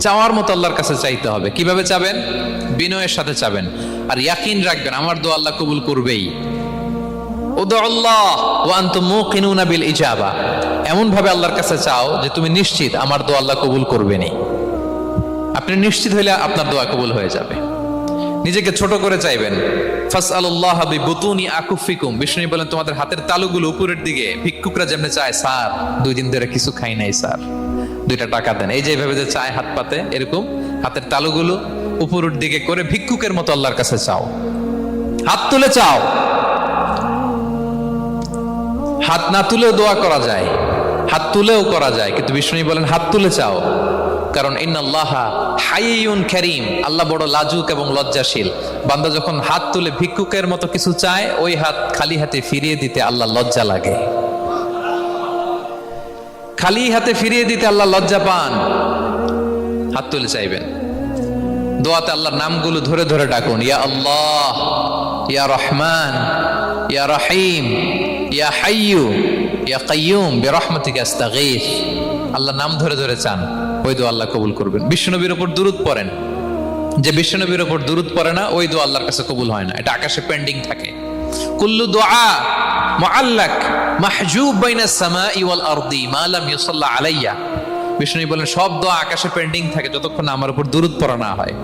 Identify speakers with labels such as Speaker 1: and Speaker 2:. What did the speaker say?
Speaker 1: চাওয়ার মতো আল্লাহর কাছে চাইতে হবে। কিভাবে চাবেন? বিনয়ের সাথে চাবেন, আর ইয়াকিন রাখবেন আমার দোয়া আল্লাহ কবুল করবেই। উদুল্লাহ ওয়া আনতুম মুকিনুনা বিল ইজাবা, এমন ভাবে আল্লাহর কাছে চাও যে তুমি নিশ্চিত আমার দোয়া আল্লাহ কবুল করবেনই। আপনি নিশ্চিত হইলে আপনার দোয়া কবুল হয়ে যাবে। নিজেকে ছোট করে চাইবেন। ফাসআলুল্লাহ বিবুতুনি আকুফিকুম, বিষ্ণু বলেন তোমাদের হাতের তালুগুলো উপরের দিকে। ভিক্ষুকরা যেমনি চায়, স্যার 2 দিন ধরে কিছু খাই নাই স্যার, 2টা টাকা দেন, এই যে এইভাবে যে চায় হাত পাতে, এরকম হাতের তালুগুলো উপরের দিকে করে ভিক্ষুকের মতো আল্লাহর কাছে চাও। হাত তুলে চাও, হাত না তুলেও দোয়া করা যায়, হাত তুলেও করা যায়, কিন্তু বিষ্ণু বলেন হাত তুলে চাও। কারণ ইন্নাল্লাহা হাইয়ুন কারীম, আল্লাহ বড় লাজুক এবং লজ্জাশীল। বান্দা যখন হাত তুলে ভিক্ষুকের মতো কিছু চায়, ওই হাত খালি হাতে ফিরিয়ে দিতে আল্লাহ লজ্জা লাগে। খালি হাতে ফিরিয়ে দিতে আল্লাহ লজ্জা পান। হাত তুলে চাইবেন। দোয়াতে আল্লাহর নামগুলো ধরে ধরে ডাকুন। ইয়া আল্লাহ, ইয়া রহমান, ইয়া রহিম, ইয়া হাইয়ু, ইয়া কাইয়ুম বিরহমাতিকা আস্তাগীথ। আল্লাহর নাম ধরে ধরে চান, ওই দোয়া আল্লাহ কবুল করবেন। বিশ্বনবীর উপর দুরূদ পড়েন। যে বিশ্বনবীর উপর দুরূদ পড়ে না, ওই দোয়া আল্লাহর কাছে কবুল হয় না, এটা আকাশে পেন্ডিং থাকে। কুল্লু দুআ মুআল্লাক মাহজুব বাইনাস সামাই ওয়াল আরদি মা লাম ইউসাল্লা আলাইয়া। বিষ্ণু বলেন সব দোয়া আকাশে পেন্ডিং থাকে যতক্ষণ আমার উপর দুরূদ পড়া না হয়।